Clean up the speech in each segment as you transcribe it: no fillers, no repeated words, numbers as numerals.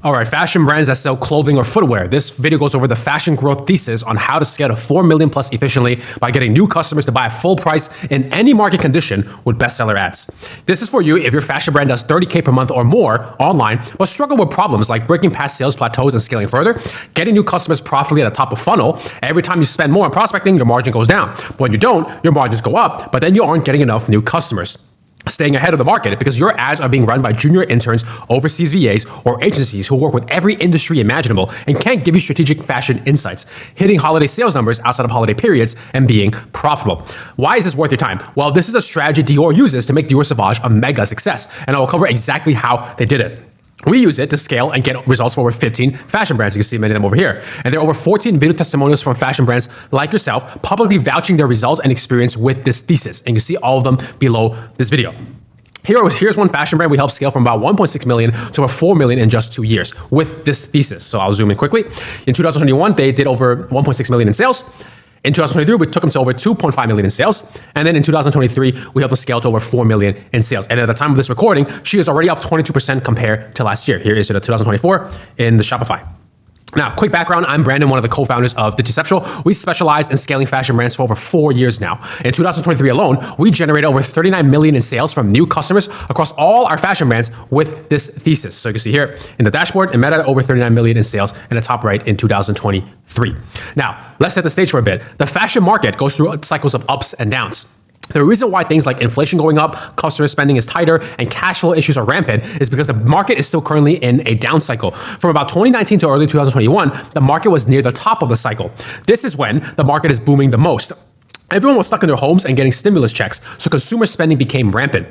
All right, fashion brands that sell clothing or footwear. This video goes over the fashion growth thesis on how to scale to 4 million plus efficiently by getting new customers to buy at full price in any market condition with bestseller ads. This is for you if your fashion brand does 30K per month or more online, but struggle with problems like breaking past sales plateaus and scaling further, getting new customers profitably at the top of funnel. Every time you spend more on prospecting, your margin goes down. But when you don't, your margins go up, but then you aren't getting enough new customers. Staying ahead of the market because your ads are being run by junior interns, overseas VAs, or agencies who work with every industry imaginable and can't give you strategic fashion insights, hitting holiday sales numbers outside of holiday periods, and being profitable. Why is this worth your time? Well, this is a strategy Dior uses to make Dior Sauvage a mega success, and I will cover exactly how they did it. We use it to scale and get results for over 15 fashion brands. You can see many of them over here. And there are over 14 video testimonials from fashion brands like yourself, publicly vouching their results and experience with this thesis. And you can see all of them below this video. Here's one fashion brand we helped scale from about 1.6 million to over 4 million in just 2 years with this thesis. So I'll zoom in quickly. In 2021, they did over 1.6 million in sales. In 2023, we took them to over 2.5 million in sales. And then in 2023, we helped them scale to over 4 million in sales. And at the time of this recording, she is already up 22% compared to last year. Here is it, 2024 in the Shopify. Now, quick background, I'm Brandon, one of the co-founders of Thesis. We specialize in scaling fashion brands for over 4 years now. In 2023 alone, we generated over 39 million in sales from new customers across all our fashion brands with this thesis. So you can see here in the dashboard, in Meta, over 39 million in sales in the top right in 2023. Now, let's set the stage for a bit. The fashion market goes through cycles of ups and downs. The reason why things like inflation going up, customer spending is tighter, and cash flow issues are rampant is because the market is still currently in a down cycle. From about 2019 to early 2021, the market was near the top of the cycle. This is when the market is booming the most. Everyone was stuck in their homes and getting stimulus checks, so consumer spending became rampant.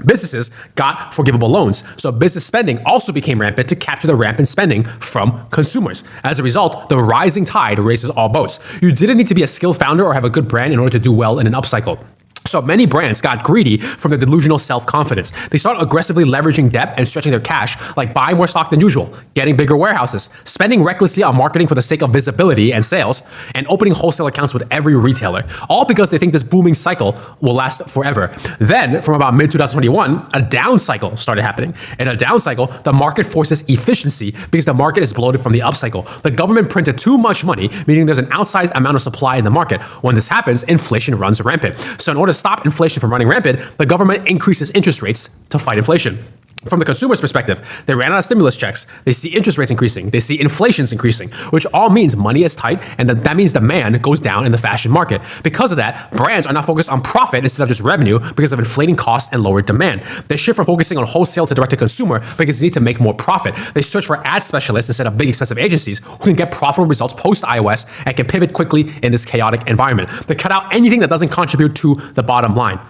Businesses got forgivable loans, so business spending also became rampant to capture the rampant spending from consumers. As a result, the rising tide raises all boats. You didn't need to be a skilled founder or have a good brand in order to do well in an upcycle. So many brands got greedy from their delusional self-confidence. They started aggressively leveraging debt and stretching their cash, like buying more stock than usual, getting bigger warehouses, spending recklessly on marketing for the sake of visibility and sales, and opening wholesale accounts with every retailer, all because they think this booming cycle will last forever. Then, from about mid-2021, a down cycle started happening. In a down cycle, the market forces efficiency because the market is bloated from the upcycle. The government printed too much money, meaning there's an outsized amount of supply in the market. When this happens, inflation runs rampant. So in order to stop inflation from running rampant, the government increases interest rates to fight inflation. From the consumer's perspective, they ran out of stimulus checks. They see interest rates increasing. They see inflation's increasing, which all means money is tight, and that means demand goes down in the fashion market. Because of that, brands are now focused on profit instead of just revenue because of inflating costs and lower demand. They shift from focusing on wholesale to direct-to-consumer because they need to make more profit. They search for ad specialists instead of big, expensive agencies who can get profitable results post-iOS and can pivot quickly in this chaotic environment. They cut out anything that doesn't contribute to the bottom line.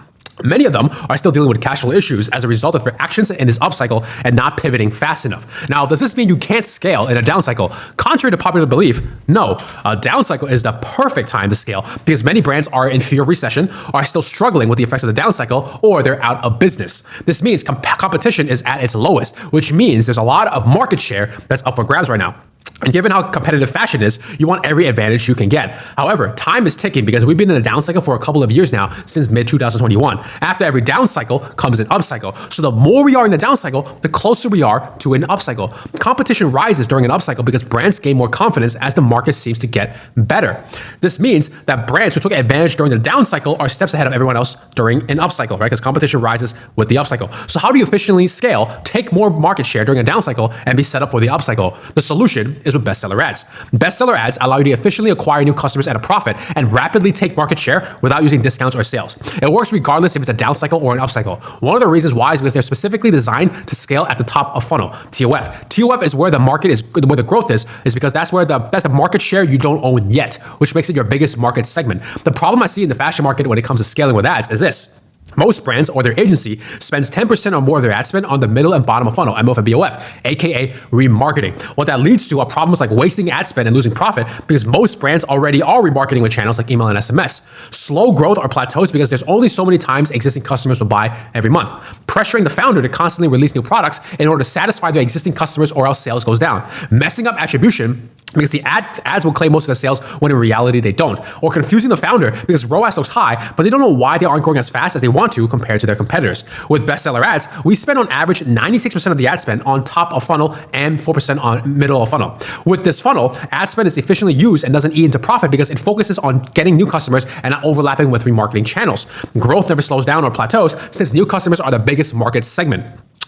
Many of them are still dealing with cash flow issues as a result of their actions in this upcycle and not pivoting fast enough. Now, does this mean you can't scale in a down cycle? Contrary to popular belief, no. A down cycle is the perfect time to scale because many brands are in fear of recession, are still struggling with the effects of the down cycle, or they're out of business. This means competition is at its lowest, which means there's a lot of market share that's up for grabs right now. And given how competitive fashion is, you want every advantage you can get. However, time is ticking because we've been in a down cycle for a couple of years now, since mid-2021. After every down cycle comes an upcycle. So the more we are in the down cycle, the closer we are to an upcycle. Competition rises during an upcycle because brands gain more confidence as the market seems to get better. This means that brands who took advantage during the down cycle are steps ahead of everyone else during an upcycle, right? Because competition rises with the upcycle. So how do you efficiently scale, take more market share during a down cycle, and be set up for the upcycle? The solution is with bestseller ads. Bestseller ads allow you to efficiently acquire new customers at a profit and rapidly take market share without using discounts or sales. It works regardless if it's a down cycle or an up cycle. One of the reasons why is because they're specifically designed to scale at the top of funnel, TOF. TOF is where the market is, where the growth is because that's the market share you don't own yet, which makes it your biggest market segment. The problem I see in the fashion market when it comes to scaling with ads is this. Most brands or their agency spends 10% or more of their ad spend on the middle and bottom of funnel, MOF and BOF, aka remarketing. What that leads to are problems like wasting ad spend and losing profit because most brands already are remarketing with channels like email and SMS. Slow growth or plateaus because there's only so many times existing customers will buy every month. Pressuring the founder to constantly release new products in order to satisfy their existing customers or else sales goes down. Messing up attribution because the ads will claim most of the sales when in reality they don't, or confusing the founder because ROAS looks high, but they don't know why they aren't growing as fast as they want to compared to their competitors. With bestseller ads, we spend on average 96% of the ad spend on top of funnel and 4% on middle of funnel. With this funnel, ad spend is efficiently used and doesn't eat into profit because it focuses on getting new customers and not overlapping with remarketing channels. Growth never slows down or plateaus since new customers are the biggest market segment.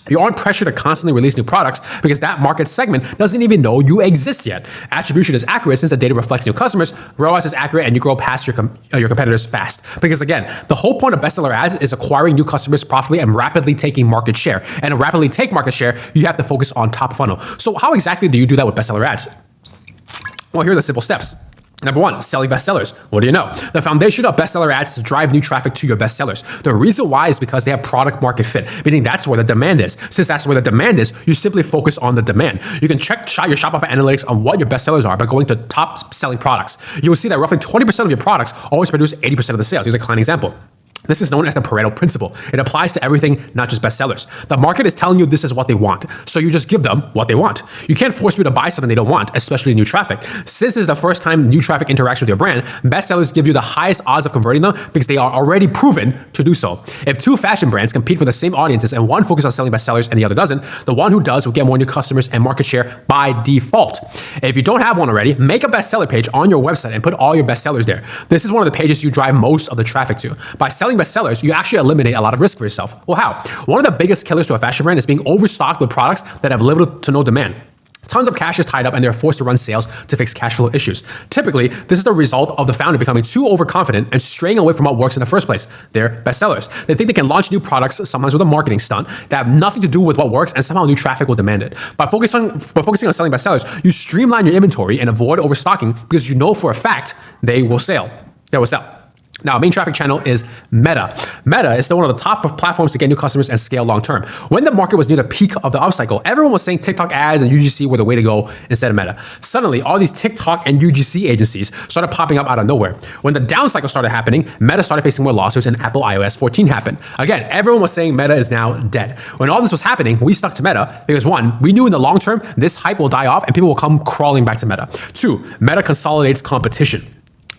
You aren't pressured to constantly release new products because that market segment doesn't even know you exist yet. Attribution is accurate since the data reflects new customers. ROAS is accurate and you grow past your competitors fast. Because again, the whole point of bestseller ads is acquiring new customers profitably and rapidly taking market share. And to rapidly take market share, you have to focus on top funnel. So how exactly do you do that with bestseller ads? Well, here are the simple steps. Number one, selling bestsellers. What do you know? The foundation of bestseller ads is to drive new traffic to your bestsellers. The reason why is because they have product market fit, meaning that's where the demand is. Since that's where the demand is, you simply focus on the demand. You can check your Shopify analytics on what your bestsellers are by going to top selling products. You will see that roughly 20% of your products always produce 80% of the sales. Here's a client example. This is known as the Pareto principle. It applies to everything, not just bestsellers. The market is telling you this is what they want, so you just give them what they want. You can't force people to buy something they don't want, especially new traffic. Since this is the first time new traffic interacts with your brand, bestsellers give you the highest odds of converting them because they are already proven to do so. If two fashion brands compete for the same audiences and one focuses on selling bestsellers and the other doesn't, the one who does will get more new customers and market share by default. If you don't have one already, make a bestseller page on your website and put all your bestsellers there. This is one of the pages you drive most of the traffic to. By selling bestsellers, you actually eliminate a lot of risk for yourself. Well, how? One of the biggest killers to a fashion brand is being overstocked with products that have little to no demand. Tons of cash is tied up and they're forced to run sales to fix cash flow issues. Typically, this is the result of the founder becoming too overconfident and straying away from what works in the first place. They're bestsellers. They think they can launch new products, sometimes with a marketing stunt, that have nothing to do with what works and somehow new traffic will demand it. By focusing on selling bestsellers, you streamline your inventory and avoid overstocking because you know for a fact they will sell. Now, main traffic channel is Meta. Meta is still one of the top platforms to get new customers and scale long term. When the market was near the peak of the upcycle, everyone was saying TikTok ads and UGC were the way to go instead of Meta. Suddenly, all these TikTok and UGC agencies started popping up out of nowhere. When the down cycle started happening, Meta started facing more lawsuits and Apple iOS 14 happened. Again, everyone was saying Meta is now dead. When all this was happening, we stuck to Meta because one, we knew in the long term, this hype will die off and people will come crawling back to Meta. Two, Meta consolidates competition.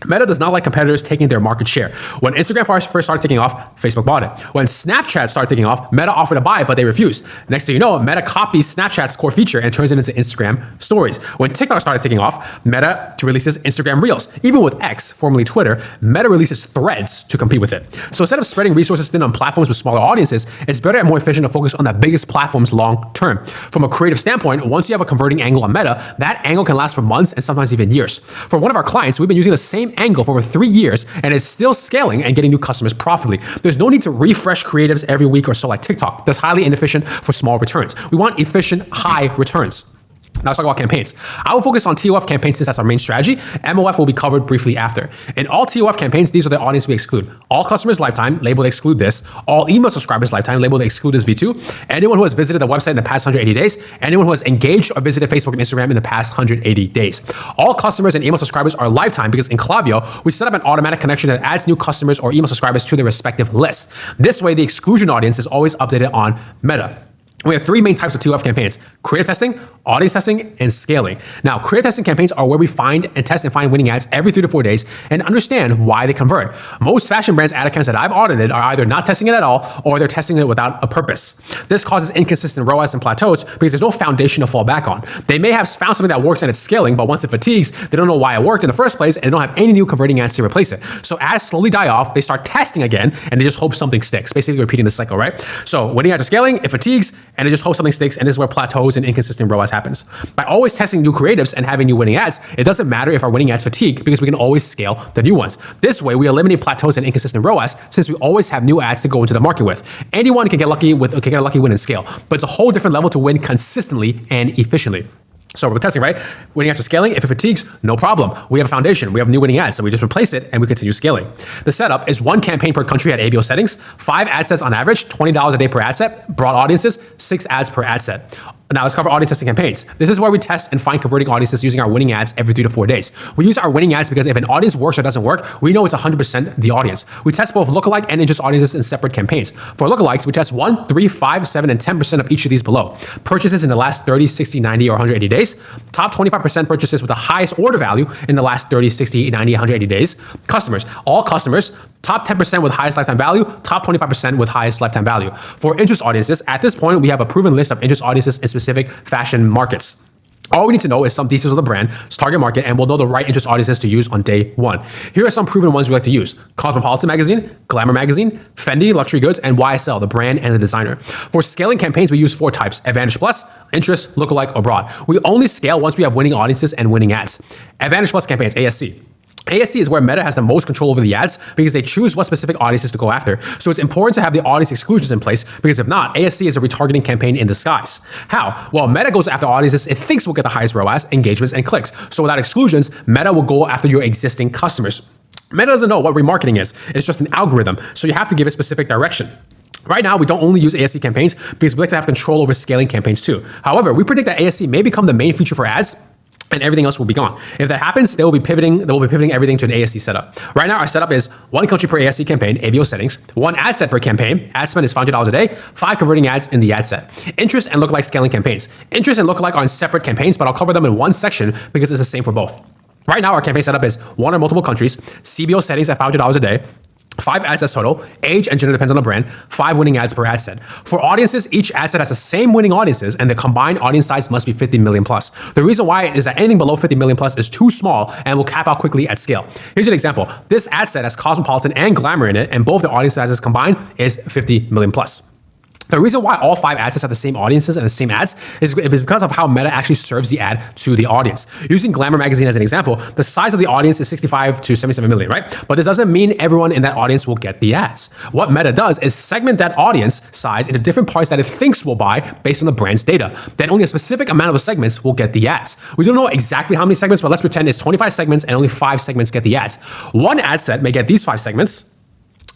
Meta does not like competitors taking their market share. When Instagram first started taking off, Facebook bought it. When Snapchat started taking off, Meta offered to buy it, but they refused. Next thing you know, Meta copies Snapchat's core feature and turns it into Instagram stories. When TikTok started taking off, Meta releases Instagram Reels. Even with X, formerly Twitter, Meta releases Threads to compete with it. So instead of spreading resources thin on platforms with smaller audiences, it's better and more efficient to focus on the biggest platforms long term. From a creative standpoint, once you have a converting angle on Meta, that angle can last for months and sometimes even years. For one of our clients, we've been using the same angle for over 3 years and is still scaling and getting new customers profitably. There's no need to refresh creatives every week or so like TikTok. That's highly inefficient for small returns. We want efficient, high returns. Now let's talk about campaigns. I will focus on TOF campaigns since that's our main strategy. MOF will be covered briefly after. In all TOF campaigns, these are the audience we exclude. All customers lifetime, labeled exclude this. All email subscribers lifetime, labeled exclude this V2. Anyone who has visited the website in the past 180 days. Anyone who has engaged or visited Facebook and Instagram in the past 180 days. All customers and email subscribers are lifetime because in Klaviyo, we set up an automatic connection that adds new customers or email subscribers to their respective lists. This way, the exclusion audience is always updated on Meta. We have three main types of TOF campaigns: creative testing, audience testing, and scaling. Now, creative testing campaigns are where we find and test and find winning ads every 3 to 4 days and understand why they convert. Most fashion brands' ad accounts that I've audited are either not testing it at all or they're testing it without a purpose. This causes inconsistent ROAS and plateaus because there's no foundation to fall back on. They may have found something that works and it's scaling, but once it fatigues, they don't know why it worked in the first place and they don't have any new converting ads to replace it. So ads slowly die off, they start testing again, and they just hope something sticks, basically repeating the cycle, right? So winning ads are scaling, it fatigues, and they just hope something sticks, and this is where plateaus and inconsistent ROAS happens. By always testing new creatives and having new winning ads, it doesn't matter if our winning ads fatigue because we can always scale the new ones. This way, we eliminate plateaus and inconsistent ROAS since we always have new ads to go into the market with. Anyone can get a lucky win and scale, but it's a whole different level to win consistently and efficiently. So we're testing, right? Winning ads are scaling. If it fatigues, no problem. We have a foundation. We have new winning ads. So we just replace it and we continue scaling. The setup is 1 campaign per country at ABO settings, 5 ad sets on average, $20 a day per ad set, broad audiences, 6 ads per ad set. Now let's cover audience testing campaigns. This is where we test and find converting audiences using our winning ads every 3 to 4 days. We use our winning ads because if an audience works or doesn't work, we know it's 100% the audience. We test both lookalike and interest audiences in separate campaigns. For lookalikes, we test 1, 3, 5, 7, and 10% of each of these below. Purchases in the last 30, 60, 90, or 180 days. Top 25% purchases with the highest order value in the last 30, 60, 90, 180 days. Customers, all customers. Top 10% with highest lifetime value, top 25% with highest lifetime value. For interest audiences, at this point, we have a proven list of interest audiences in specific fashion markets. All we need to know is some details of the brand, its target market, and we'll know the right interest audiences to use on day one. Here are some proven ones we like to use: Cosmopolitan Magazine, Glamour Magazine, Fendi, Luxury Goods, and YSL, the brand and the designer. For scaling campaigns, we use 4 types: Advantage Plus, Interest, Lookalike, or Broad. We only scale once we have winning audiences and winning ads. Advantage Plus campaigns, ASC. ASC is where Meta has the most control over the ads because they choose what specific audiences to go after. So it's important to have the audience exclusions in place because if not, ASC is a retargeting campaign in disguise. How? Well, Meta goes after audiences it thinks will get the highest ROAS, engagements, and clicks. So without exclusions, Meta will go after your existing customers. Meta doesn't know what remarketing is. It's just an algorithm. So you have to give it specific direction. Right now, we don't only use ASC campaigns because we like to have control over scaling campaigns too. However, we predict that ASC may become the main feature for ads and everything else will be gone. If that happens, they will be pivoting everything to an ASC setup. Right now, our setup is 1 country per ASC campaign, ABO settings, 1 ad set per campaign, ad spend is $500 a day, 5 converting ads in the ad set. Interest and lookalike scaling campaigns. Interest and lookalike are in separate campaigns, but I'll cover them in one section because it's the same for both. Right now, our campaign setup is 1 or multiple countries, CBO settings at $500 a day, 5 ad sets total, age and gender depends on the brand, 5 winning ads per ad set. For audiences, each ad set has the same winning audiences and the combined audience size must be 50 million plus. The reason why is that anything below 50 million plus is too small and will cap out quickly at scale. Here's an example. This ad set has Cosmopolitan and Glamour in it and both the audience sizes combined is 50 million plus. The reason why all 5 ad sets have the same audiences and the same ads is because of how Meta actually serves the ad to the audience. Using Glamour Magazine as an example, the size of the audience is 65 to 77 million, right? But this doesn't mean everyone in that audience will get the ads. What Meta does is segment that audience size into different parts that it thinks will buy based on the brand's data. Then only a specific amount of the segments will get the ads. We don't know exactly how many segments, but let's pretend it's 25 segments and only 5 segments get the ads. One ad set may get these 5 segments,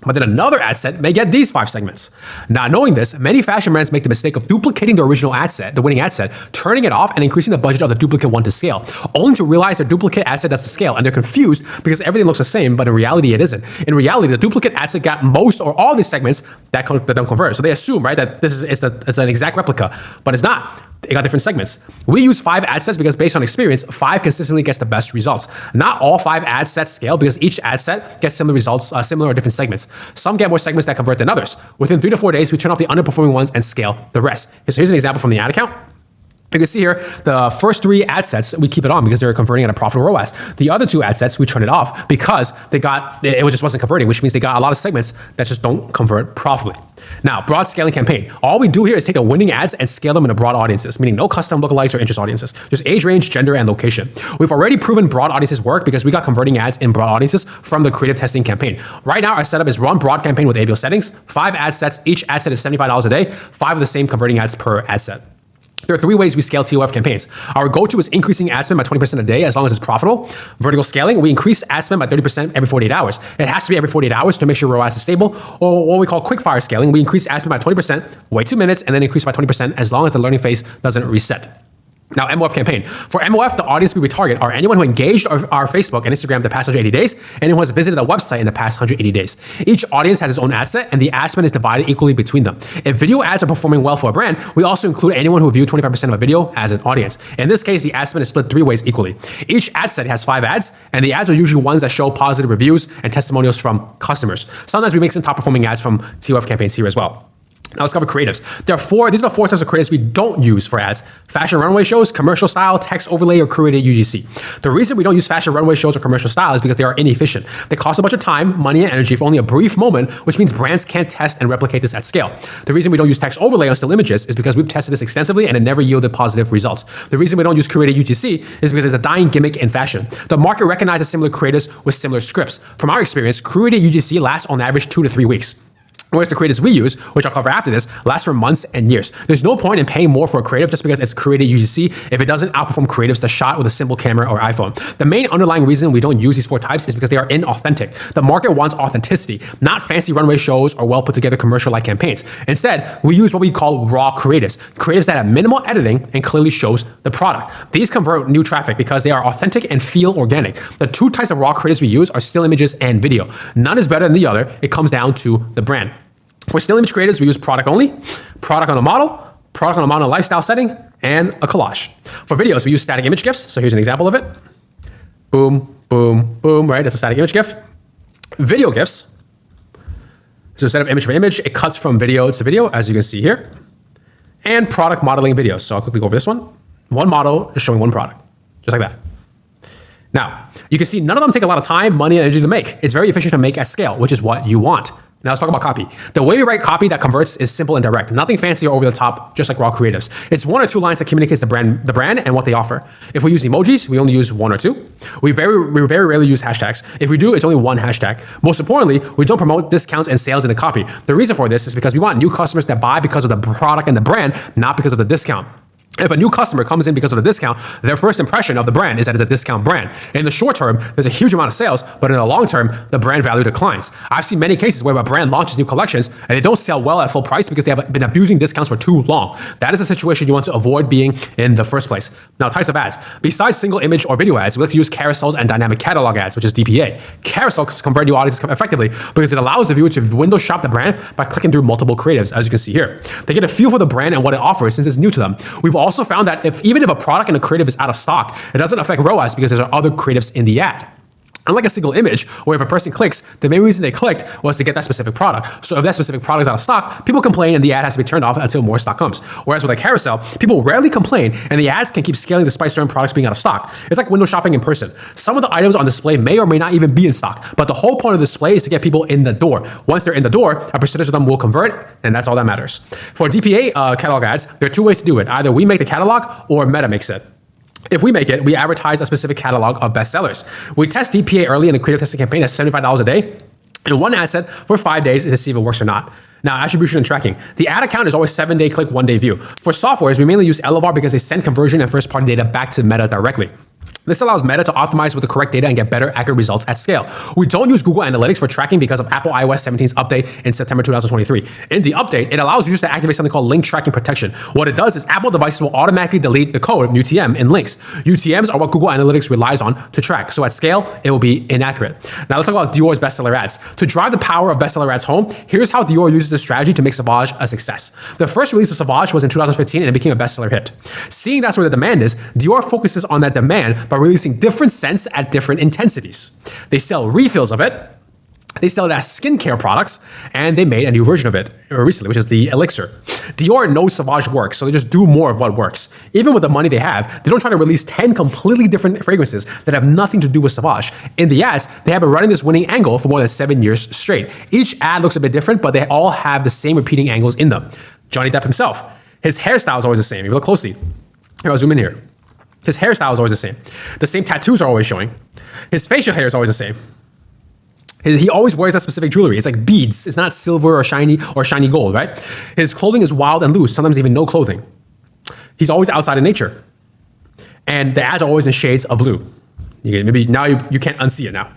but then another ad set may get these 5 segments. Now, knowing this, many fashion brands make the mistake of duplicating the original ad set, the winning ad set, turning it off and increasing the budget of the duplicate one to scale, only to realize their duplicate ad set doesn't scale, and they're confused because everything looks the same, but in reality, it isn't. In reality, the duplicate ad set got most or all these segments that don't convert. So they assume, right, that it's an exact replica, but it's not. It got different segments. We use 5 ad sets because based on experience, 5 consistently gets the best results. Not all 5 ad sets scale because each ad set gets similar results, similar or different segments. Some get more segments that convert than others. Within 3 to 4 days, we turn off the underperforming ones and scale the rest. So here's an example from the ad account. You can see here, the first 3 ad sets, we keep it on because they're converting at a profitable ROAS. The other 2 ad sets, we turn it off because it just wasn't converting, which means they got a lot of segments that just don't convert profitably. Now, broad scaling campaign. All we do here is take the winning ads and scale them into broad audiences, meaning no custom lookalikes or interest audiences, just age range, gender, and location. We've already proven broad audiences work because we got converting ads in broad audiences from the creative testing campaign. Right now, our setup is run broad campaign with ABO settings, 5 ad sets, each ad set is $75 a day, 5 of the same converting ads per ad set. There are 3 ways we scale TOF campaigns. Our go-to is increasing ad spend by 20% a day as long as it's profitable. Vertical scaling, we increase ad spend by 30% every 48 hours. It has to be every 48 hours to make sure ROAS is stable. Or what we call quick fire scaling, we increase ad spend by 20%, wait 2 minutes, and then increase by 20% as long as the learning phase doesn't reset. Now, MOF campaign. For MOF, the audience we retarget are anyone who engaged our Facebook and Instagram the past 180 days, and anyone who has visited a website in the past 180 days. Each audience has its own ad set, and the ad spend is divided equally between them. If video ads are performing well for a brand, we also include anyone who viewed 25% of a video as an audience. In this case, the ad spend is split 3 ways equally. Each ad set has 5 ads, and the ads are usually ones that show positive reviews and testimonials from customers. Sometimes we make some top performing ads from TOF campaigns here as well. Now let's cover creatives. These are the 4 types of creatives we don't use for ads: fashion runway shows, commercial style, text overlay, or curated UGC. The reason we don't use fashion runway shows or commercial style is because they are inefficient. They cost a bunch of time, money, and energy for only a brief moment, which means brands can't test and replicate this at scale. The reason we don't use text overlay on still images is because we've tested this extensively and it never yielded positive results. The reason we don't use curated UGC is because it's a dying gimmick in fashion. The market recognizes similar creators with similar scripts. From our experience, curated UGC lasts on average 2 to 3 weeks. Whereas the creatives we use, which I'll cover after this, last for months and years. There's no point in paying more for a creative just because it's created UGC if it doesn't outperform creatives that shot with a simple camera or iPhone. The main underlying reason we don't use these 4 types is because they are inauthentic. The market wants authenticity, not fancy runway shows or well put together commercial-like campaigns. Instead, we use what we call raw creatives that have minimal editing and clearly shows the product. These convert new traffic because they are authentic and feel organic. The 2 types of raw creatives we use are still images and video. None is better than the other. It comes down to the brand. For still image creatives, we use product only, product on a model lifestyle setting, and a collage. For videos, we use static image GIFs. So here's an example of it. Boom, boom, boom, right? That's a static image GIF. Video GIFs. So instead of image for image, it cuts from video to video, as you can see here. And product modeling videos. So I'll quickly go over this one. One model just showing one product, just like that. Now, you can see none of them take a lot of time, money, and energy to make. It's very efficient to make at scale, which is what you want. Now let's talk about copy. The way we write copy that converts is simple and direct. Nothing fancy or over the top, just like raw creatives. It's 1 or 2 lines that communicates the brand and what they offer. If we use emojis, we only use 1 or 2. We very rarely use hashtags. If we do, it's only 1 hashtag. Most importantly, we don't promote discounts and sales in the copy. The reason for this is because we want new customers that buy because of the product and the brand, not because of the discount. If a new customer comes in because of the discount, their first impression of the brand is that it's a discount brand. In the short term, there's a huge amount of sales, but in the long term, the brand value declines. I've seen many cases where a brand launches new collections and they don't sell well at full price because they have been abusing discounts for too long. That is a situation you want to avoid being in the first place. Now, types of ads. Besides single image or video ads, we like to use carousels and dynamic catalog ads, which is DPA. Carousels convert new audiences effectively because it allows the viewer to window shop the brand by clicking through multiple creatives, as you can see here. They get a feel for the brand and what it offers since it's new to them. We've also found that even if a product and a creative is out of stock, it doesn't affect ROAS because there's other creatives in the ad. Unlike a single image, where if a person clicks, the main reason they clicked was to get that specific product. So if that specific product is out of stock, people complain and the ad has to be turned off until more stock comes. Whereas with a carousel, people rarely complain and the ads can keep scaling despite certain products being out of stock. It's like window shopping in person. Some of the items on display may or may not even be in stock, but the whole point of the display is to get people in the door. Once they're in the door, a percentage of them will convert, and that's all that matters. For DPA catalog ads, there are 2 ways to do it. Either we make the catalog or Meta makes it. If we make it, we advertise a specific catalog of bestsellers. We test DPA early in the creative testing campaign at $75 a day, and 1 ad set for 5 days to see if it works or not. Now, attribution and tracking. The ad account is always 7-day click, 1-day view. For softwares, we mainly use Elevar because they send conversion and first-party data back to Meta directly. This allows Meta to optimize with the correct data and get better, accurate results at scale. We don't use Google Analytics for tracking because of Apple iOS 17's update in September 2023. In the update, it allows users to activate something called link tracking protection. What it does is Apple devices will automatically delete the code UTM in links. UTMs are what Google Analytics relies on to track. So at scale, it will be inaccurate. Now let's talk about Dior's bestseller ads. To drive the power of bestseller ads home, here's how Dior uses this strategy to make Sauvage a success. The first release of Sauvage was in 2015 and it became a bestseller hit. Seeing that's where the demand is, Dior focuses on that demand by releasing different scents at different intensities. They sell refills of it, they sell it as skincare products, and they made a new version of it recently, which is the Elixir. Dior knows Sauvage works, so they just do more of what works. Even with the money they have, they don't try to release 10 completely different fragrances that have nothing to do with Sauvage. In the ads, they have been running this winning angle for more than 7 years straight. Each ad looks a bit different, but they all have the same repeating angles in them. Johnny Depp himself, his hairstyle is always the same. If you look closely, here, I'll zoom in here. His hairstyle is always the same. The same tattoos are always showing. His facial hair is always the same. He always wears that specific jewelry. It's like beads. It's not silver or shiny gold, right? His clothing is wild and loose, sometimes even no clothing. He's always outside in nature. And the ads are always in shades of blue. Maybe now you can't unsee it now.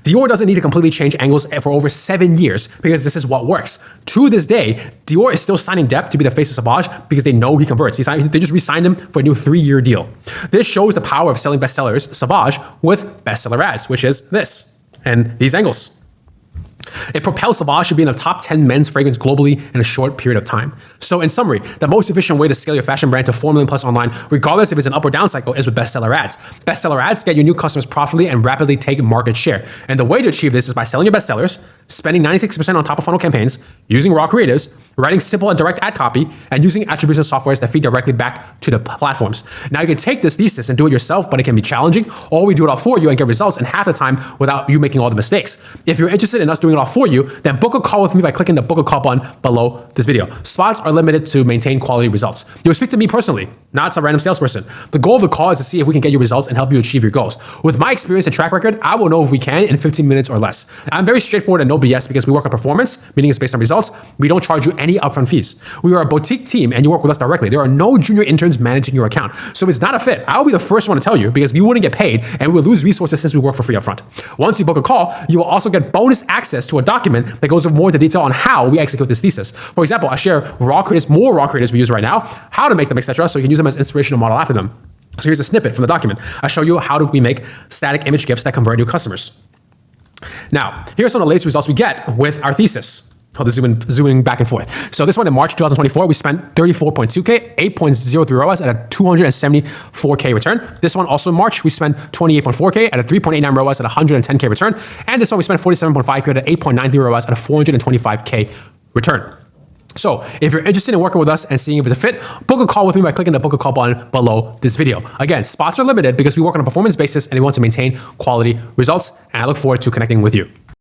Dior doesn't need to completely change angles for over 7 years because this is what works. To this day, Dior is still signing Depp to be the face of Sauvage because they know he converts. They just re-signed him for a new 3-year deal. This shows the power of selling bestsellers, Sauvage, with bestseller ads, which is this and these angles. It propels Sauvage to be in the top 10 men's fragrance globally in a short period of time. So in summary, the most efficient way to scale your fashion brand to 4 million plus online, regardless if it's an up or down cycle, is with bestseller ads. Bestseller ads get your new customers profitably and rapidly take market share. And the way to achieve this is by selling your bestsellers, spending 96% on top of funnel campaigns, using raw creatives, writing simple and direct ad copy, and using attribution softwares that feed directly back to the platforms. Now you can take this thesis and do it yourself, but it can be challenging, or we do it all for you and get results in half the time without you making all the mistakes. If you're interested in us doing it all off for you, then book a call with me by clicking the book a call button below this video. Spots are limited to maintain quality results. You'll speak to me personally, not some random salesperson. The goal of the call is to see if we can get you results and help you achieve your goals. With my experience and track record, I will know if we can in 15 minutes or less. I'm very straightforward and no BS because we work on performance, meaning it's based on results. We don't charge you any upfront fees. We are a boutique team and you work with us directly. There are no junior interns managing your account. So if it's not a fit, I'll be the first one to tell you because we wouldn't get paid and we would lose resources since we work for free upfront. Once you book a call, you will also get bonus access to a document that goes into more detail on how we execute this thesis. For example, I share more raw creatives we use right now, how to make them, etc. So you can use them as inspirational model after them. So here's a snippet from the document. I show you how do we make static image GIFs that convert new customers. Now, here are some of the latest results we get with our thesis. Hold the zooming back and forth. So this one in March 2024, we spent 34.2K, 8.03 ROAS at a 274K return. This one also in March, we spent 28.4K at a 3.89 ROAS at a 110K return. And this one we spent 47.5K at an 8.93 ROAS at a 425K return. So if you're interested in working with us and seeing if it's a fit, book a call with me by clicking the book a call button below this video. Again, spots are limited because we work on a performance basis and we want to maintain quality results. And I look forward to connecting with you.